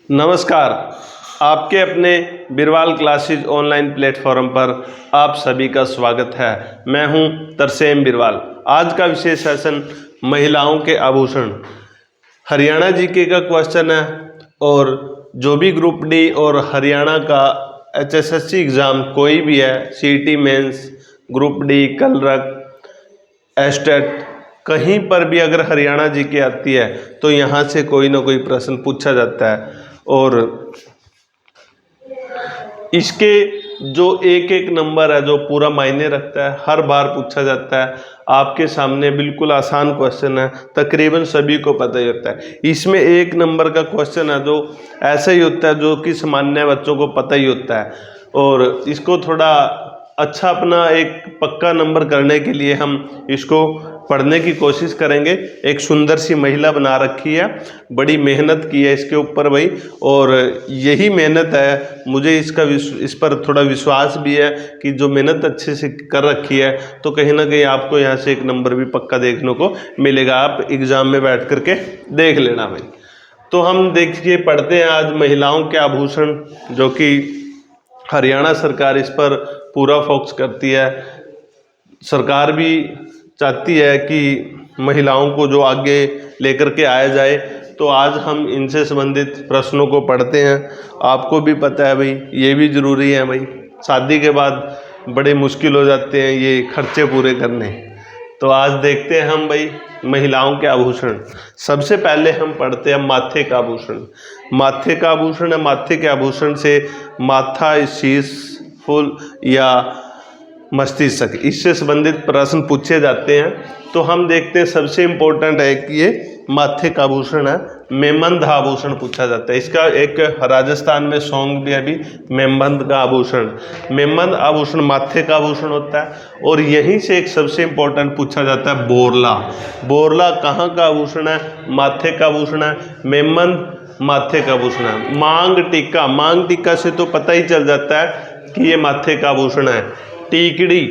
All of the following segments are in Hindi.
नमस्कार। आपके अपने बिरवाल क्लासेज ऑनलाइन प्लेटफॉर्म पर आप सभी का स्वागत है। मैं हूं तरसेम बिरवाल। आज का विशेष सेशन महिलाओं के आभूषण, हरियाणा जीके का क्वेश्चन है। और जो भी ग्रुप डी और हरियाणा का HSSC एग्ज़ाम कोई भी है, CET mains, group D, clerk, state, कहीं पर भी अगर हरियाणा जीके आती है तो यहाँ से कोई ना कोई प्रश्न पूछा जाता है। और इसके जो एक एक नंबर है जो पूरा मायने रखता है, हर बार पूछा जाता है। आपके सामने बिल्कुल आसान क्वेश्चन है, तकरीबन सभी को पता ही होता है। इसमें एक नंबर का क्वेश्चन है जो ऐसा ही होता है जो कि सामान्य बच्चों को पता ही होता है। और इसको थोड़ा अच्छा अपना एक पक्का नंबर करने के लिए हम इसको पढ़ने की कोशिश करेंगे। एक सुंदर सी महिला बना रखी है, बड़ी मेहनत की है इसके ऊपर भाई। और यही मेहनत है, मुझे इस पर थोड़ा विश्वास भी है कि जो मेहनत अच्छे से कर रखी है तो कहीं ना कहीं आपको यहाँ से एक नंबर भी पक्का देखने को मिलेगा। आप एग्ज़ाम में बैठ करके देख लेना भाई। तो हम देखिए पढ़ते हैं आज महिलाओं के आभूषण, जो कि हरियाणा सरकार इस पर पूरा फोकस करती है। सरकार भी चाहती है कि महिलाओं को जो आगे लेकर के आया जाए। तो आज हम इनसे संबंधित प्रश्नों को पढ़ते हैं। आपको भी पता है भाई, ये भी ज़रूरी है भाई, शादी के बाद बड़े मुश्किल हो जाते हैं ये खर्चे पूरे करने। तो आज देखते हैं हम भाई महिलाओं के आभूषण। सबसे पहले हम पढ़ते हैं माथे का आभूषण। माथे का आभूषण है, माथे के आभूषण से माथा, शीश, फूल या मस्तिष्क, इससे संबंधित प्रश्न पूछे जाते हैं। तो हम देखते हैं सबसे इम्पोर्टेंट है कि ये माथे का आभूषण है, मेमंद आभूषण पूछा जाता है। इसका एक राजस्थान में सॉन्ग भी है अभी, मेमंद का आभूषण। मेमंद आभूषण माथे का आभूषण होता है। और यहीं से एक सबसे इम्पोर्टेंट पूछा जाता है बोरला। बोरला कहाँ का आभूषण है? माथे का आभूषण है। मेमंद माथे का आभूषण है। मांग टीका, मांग टीका से तो पता ही चल जाता है कि ये माथे का आभूषण है। टीकड़ी,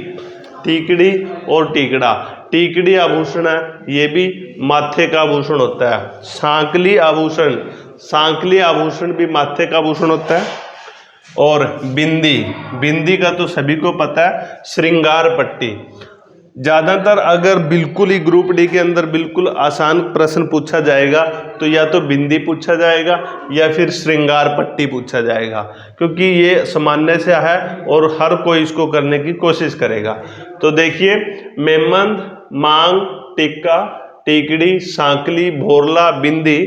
टीकड़ी और टीकड़ा, टीकड़ी आभूषण है, ये भी माथे का आभूषण होता है। सांकली आभूषण, सांकली आभूषण भी माथे का आभूषण होता है। और बिंदी, बिंदी का तो सभी को पता है, श्रृंगार पट्टी। ज़्यादातर अगर बिल्कुल ही ग्रुप डी के अंदर बिल्कुल आसान प्रश्न पूछा जाएगा तो या तो बिंदी पूछा जाएगा या फिर श्रृंगार पट्टी पूछा जाएगा, क्योंकि ये सामान्य से है और हर कोई इसको करने की कोशिश करेगा। तो देखिए, मेमंद, मांग, टिक्का, टीकड़ी, सांकली, भोरला, बिंदी,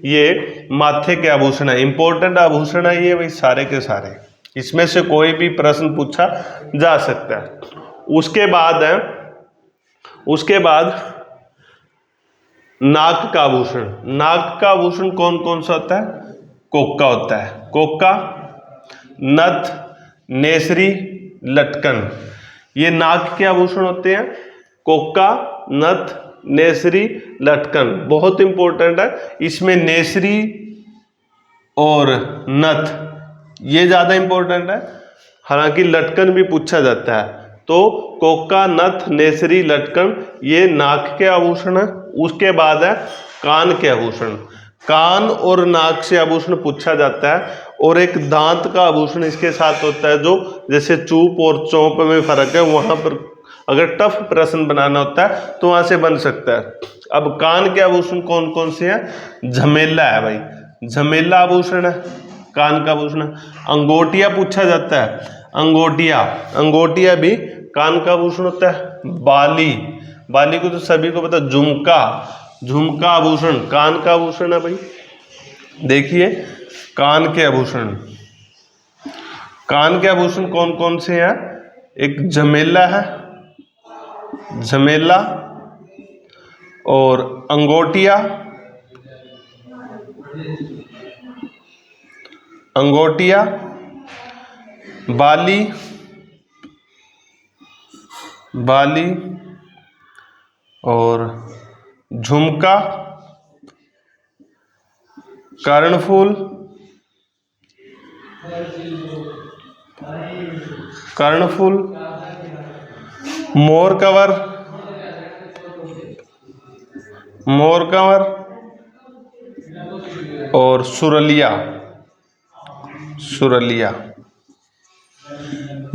ये माथे के आभूषण है। इंपॉर्टेंट आभूषण है ये भाई सारे के सारे, इसमें से कोई भी प्रश्न पूछा जा सकता है। उसके बाद नाक का आभूषण। नाक का आभूषण कौन कौन सा होता है? कोका होता है। कोका, नथ, नेसरी, लटकन, ये नाक के आभूषण होते हैं। कोका, नथ, नेसरी, लटकन बहुत इंपॉर्टेंट है। इसमें नेसरी और नथ ये ज़्यादा इंपॉर्टेंट है, हालांकि लटकन भी पूछा जाता है। तो कोका, नथ, नेसरी, लटकन ये नाक के आभूषण है। उसके बाद है कान के आभूषण। कान और नाक से आभूषण पूछा जाता है। और एक दांत का आभूषण इसके साथ होता है, जो जैसे चूप और चौंप में फर्क है, वहां पर अगर टफ प्रश्न बनाना होता है तो वहां से बन सकता है। अब कान के आभूषण कौन कौन से हैं? झमेला है भाई, झमेला आभूषण है, कान का आभूषण। अंगोटिया पूछा जाता है, अंगोटिया, अंगोटिया भी कान का आभूषण होता है। बाली, बाली को तो सभी को पता। झुमका, झुमका आभूषण कान का आभूषण है भाई। देखिए कान के आभूषण, कान के आभूषण कौन कौन से हैं? एक झमेला है, झमेला, और अंगोटिया, अंगोटिया, बाली, बाली और झुमका, कर्णफूल, कर्णफूल, मोर कवर, मोर कंवर और सुरलिया। सुरलिया।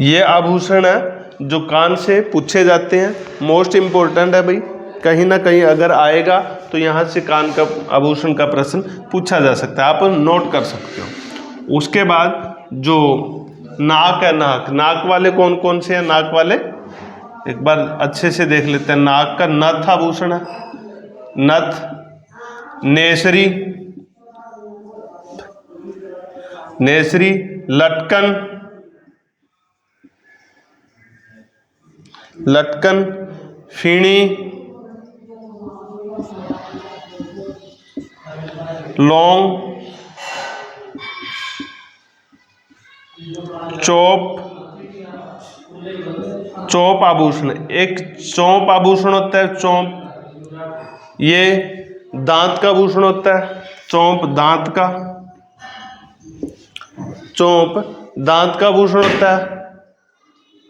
ये आभूषण है जो कान से पूछे जाते हैं, मोस्ट इम्पोर्टेंट है भाई, कहीं ना कहीं अगर आएगा तो यहाँ से कान का आभूषण का प्रश्न पूछा जा सकता है, आप नोट कर सकते हो। उसके बाद जो नाक है, नाक वाले कौन कौन से हैं? नाक वाले एक बार अच्छे से देख लेते हैं। नाक का नथ आभूषण है, नथ, नेसरी, नेसरी, लटकन, लटकन, फीणी, लौंग, चौप, चौप आभूषण। एक चौप आभूषण होता है, चौप, ये दांत का आभूषण होता है, चौप दांत का, चौप दांत का आभूषण होता है,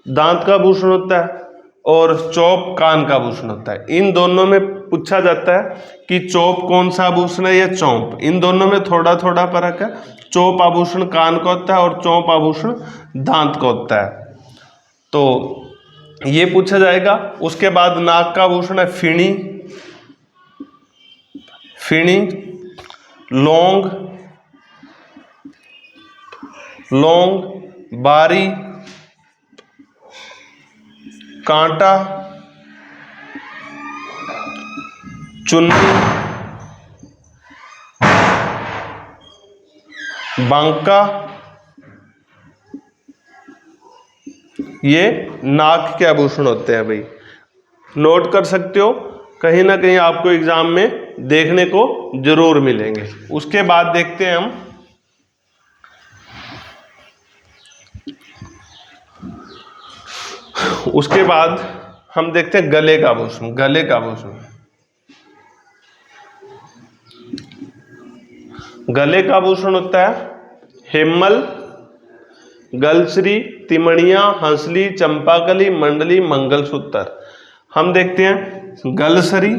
दांत का आभूषण होता है, और चौप कान का आभूषण होता है। इन दोनों में पूछा जाता है कि चौप कौन सा आभूषण है या चौप, इन दोनों में थोड़ा थोड़ा फर्क है। चौप आभूषण कान का होता है और चौप आभूषण दांत का होता है, तो ये पूछा जाएगा। उसके बाद नाक का आभूषण है फीणी, फीणी, लौंग, लौंग, बारी, कांटा, चुन्नी, बांका, ये नाक के आभूषण होते हैं भाई, नोट कर सकते हो, कहीं ना कहीं आपको एग्जाम में देखने को जरूर मिलेंगे। उसके बाद देखते हैं हम उसके बाद हम देखते हैं गले का आभूषण। गले का आभूषण, गले का आभूषण होता है हेमल, गलश्री, तिमणिया, हंसली, चंपाकली, मंडली, मंगलसूत्र। हम देखते हैं गलश्री,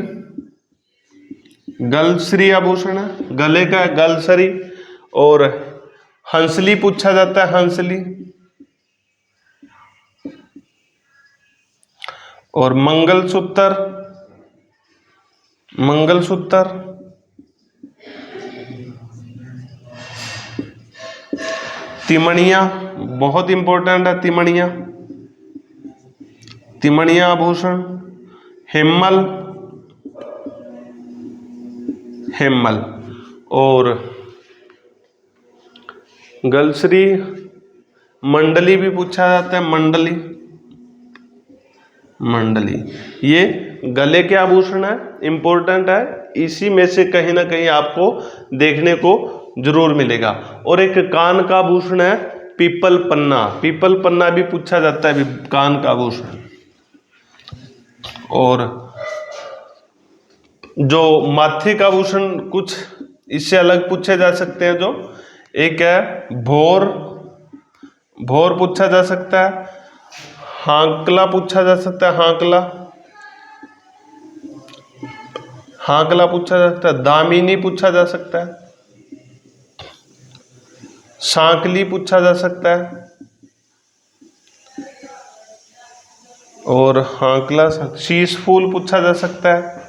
गलश्री आभूषण है, गले का गलश्री, और हंसली पूछा जाता है, हंसली, और मंगलसूत्र, मंगलसूत्र, तिमणिया बहुत इंपॉर्टेंट है, तिमणिया, तिमणिया आभूषण, हेमल, हेमल, और गलश्री, मंडली भी पूछा जाता है, मंडली, मंडली। ये गले के आभूषण है, इंपॉर्टेंट है, इसी में से कहीं ना कहीं आपको देखने को जरूर मिलेगा। और एक कान का आभूषण है पीपल पन्ना, पीपल पन्ना भी पूछा जाता है, कान का आभूषण। और जो माथे का आभूषण कुछ इससे अलग पूछे जा सकते हैं, जो एक है भोर, भोर पूछा जा सकता है, हांकला पूछा जा सकता है, हांकला, हांकला पूछा जा सकता है, दामिनी पूछा जा सकता है, सांकली पूछा जा सकता है, और हांकला, शीश फूल पूछा जा सकता है,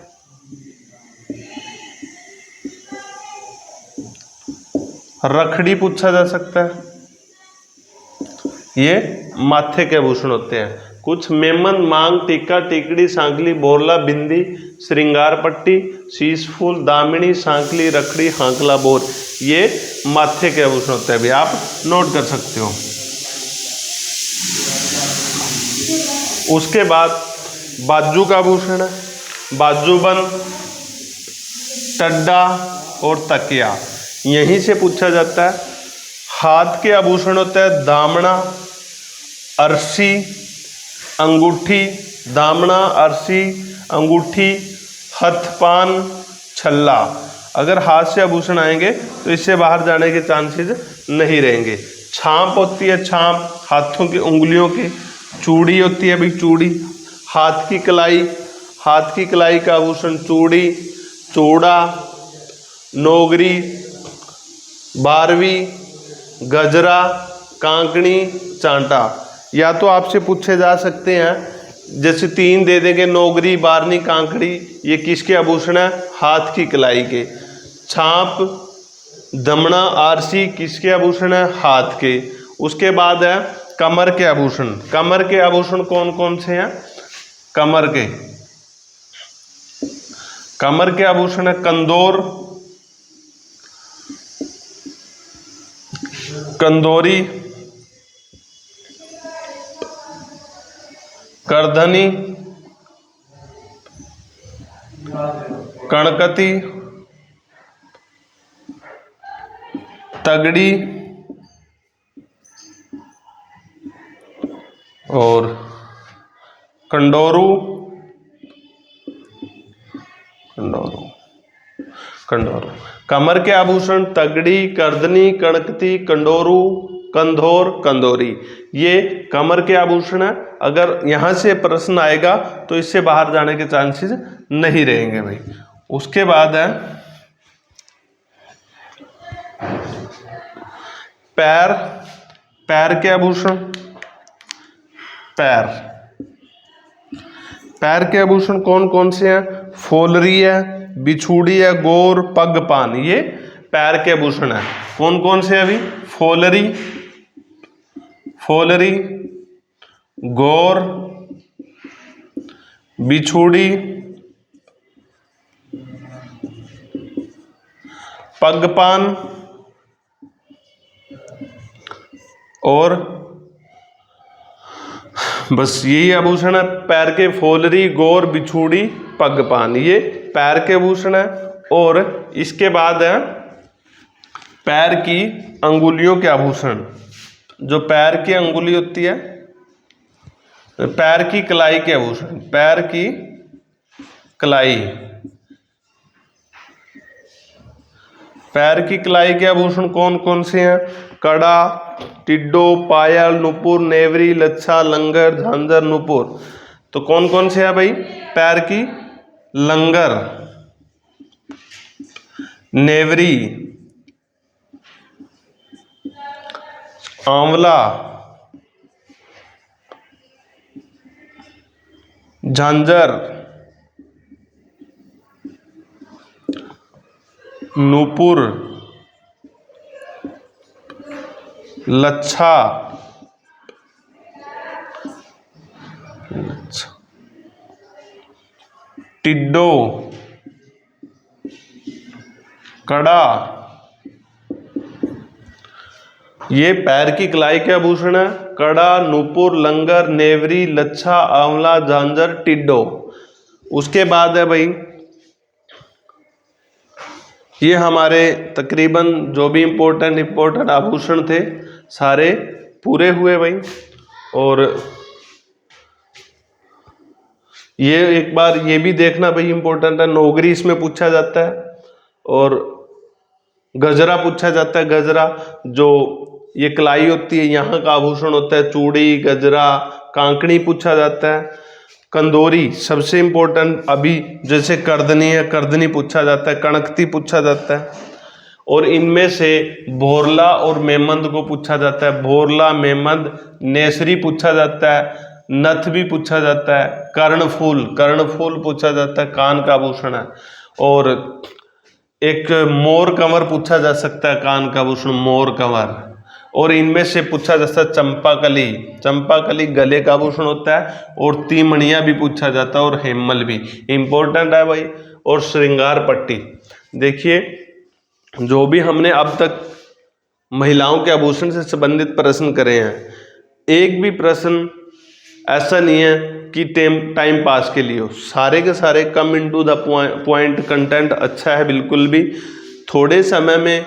रखड़ी पूछा जा सकता है। ये माथे के आभूषण होते हैं। कुछ मेमन, मांग, टीका, टिकड़ी, सांकली, बोरला, बिंदी, श्रृंगार पट्टी, शीश फूल, दामिनी, सांकली, रखड़ी, हांकला, बोर, ये माथे के आभूषण होते हैं भी, आप नोट कर सकते हो। उसके बाद बाजू का आभूषण है, बाजूबंद, टड्डा और तकिया, यहीं से पूछा जाता है। हाथ के आभूषण होता है दामना, अरसी, अंगूठी, दामना, अरसी, अंगूठी, हथपान, छल्ला। अगर हाथ से आभूषण आएंगे तो इससे बाहर जाने के चांसेस नहीं रहेंगे। छाप होती है, छाप हाथों की उंगलियों की, चूड़ी होती है भाई, चूड़ी, हाथ की कलाई, हाथ की कलाई का आभूषण चूड़ी, चूड़ा, नोगरी, बारवी, गजरा, कांकणी, चांटा। या तो आपसे पूछे जा सकते हैं, जैसे 3 दे देंगे, नौगरी, बारनी, कांकड़ी, ये किसके आभूषण है? हाथ की कलाई के। छाप, दमना, आरसी किसके आभूषण है? हाथ के। उसके बाद है कमर के आभूषण। कमर के आभूषण कौन कौन से हैं? कमर के आभूषण है कंदोर, कंदोरी, करधनी, कणकती, तगड़ी और कंडोरू। कमर के आभूषण तगड़ी, करधनी, कणकती, कंडोरू, कंधोर, कंदोरी, ये कमर के आभूषण है। अगर यहां से प्रश्न आएगा तो इससे बाहर जाने के चांसेस नहीं रहेंगे भाई। उसके बाद है पैर, पैर के आभूषण। पैर के आभूषण कौन कौन से हैं? फोलरी है, बिछुड़ी है, गौर, पगपान, ये पैर के आभूषण है। कौन कौन से अभी? फोलरी, गौर, बिछुड़ी, पगपान और बस यही आभूषण है पैर के। फोलरी, गौर, बिछुड़ी, पगपान, ये पैर के आभूषण है। और इसके बाद है पैर की अंगुलियों के आभूषण। जो पैर की अंगुली होती है, पैर की कलाई के आभूषण। पैर की कलाई, पैर की कलाई के आभूषण कौन कौन से हैं? कड़ा, टिड्डो, पायल, नुपुर, नेवरी, लच्छा, लंगर, झांझर, नुपुर। तो कौन कौन से है भाई? पैर की लंगर, नेवरी, आंवला, झांझर, नुपुर, लच्छा, टिड्डो, कड़ा, ये पैर की कलाई के आभूषण है। कड़ा, नुपुर, लंगर, नेवरी, लच्छा, आंवला, झांझर, टिड्डो। उसके बाद है भाई ये हमारे तकरीबन जो भी इम्पोर्टेंट आभूषण थे सारे पूरे हुए भाई। और ये एक बार ये भी देखना भाई इम्पोर्टेंट है, नौगरी इसमें पूछा जाता है और गजरा पूछा जाता है। गजरा जो ये कलाई होती है यहाँ का आभूषण होता है। चूड़ी, गजरा, कांकड़ी पूछा जाता है। कंदोरी सबसे इम्पोर्टेंट, अभी जैसे करधनी है, करधनी पूछा जाता है। कणकती पूछा जाता है। और इनमें से भोरला और मेमंद को पूछा जाता है। भोरला, मेमंद, नेसरी पूछा जाता है। नथ भी पूछा जाता है। कर्णफूल, कर्णफूल पूछा जाता है, कान का आभूषण है। और एक मोर कंवर पूछा जा सकता है, कान का आभूषण मोर कंवर। और इनमें से पूछा जाता है चंपाकली, चंपाकली गले का आभूषण होता है। और तीमणिया भी पूछा जाता है और हेमल भी इंपॉर्टेंट है भाई। और श्रृंगार पट्टी, देखिए जो भी हमने अब तक महिलाओं के आभूषण से संबंधित प्रश्न करे हैं, एक भी प्रश्न ऐसा नहीं है कि टाइम पास के लिए हो। सारे के सारे come into the point, content अच्छा है बिल्कुल भी। थोड़े समय में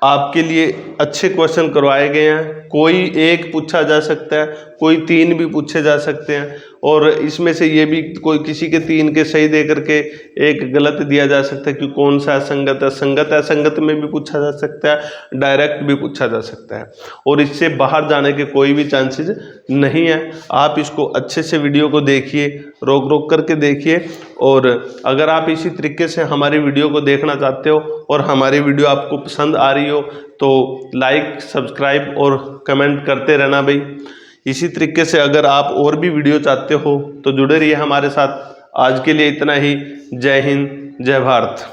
आपके लिए अच्छे क्वेश्चन करवाए गए हैं। कोई एक पूछा जा सकता है, कोई 3 भी पूछे जा सकते हैं। और इसमें से ये भी कोई किसी के 3 के सही दे करके एक गलत दिया जा सकता है कि कौन सा असंगत है। संगत असंगत में भी पूछा जा सकता है, डायरेक्ट भी पूछा जा सकता है। और इससे बाहर जाने के कोई भी चांसेस नहीं है। आप इसको अच्छे से वीडियो को देखिए, रोक रोक करके देखिए। और अगर आप इसी तरीके से हमारी वीडियो को देखना चाहते हो और हमारी वीडियो आपको पसंद आ रही हो तो लाइक, सब्सक्राइब और कमेंट करते रहना भाई। इसी तरीके से अगर आप और भी वीडियो चाहते हो तो जुड़े रहिए हमारे साथ। आज के लिए इतना ही। जय हिंद, जय भारत।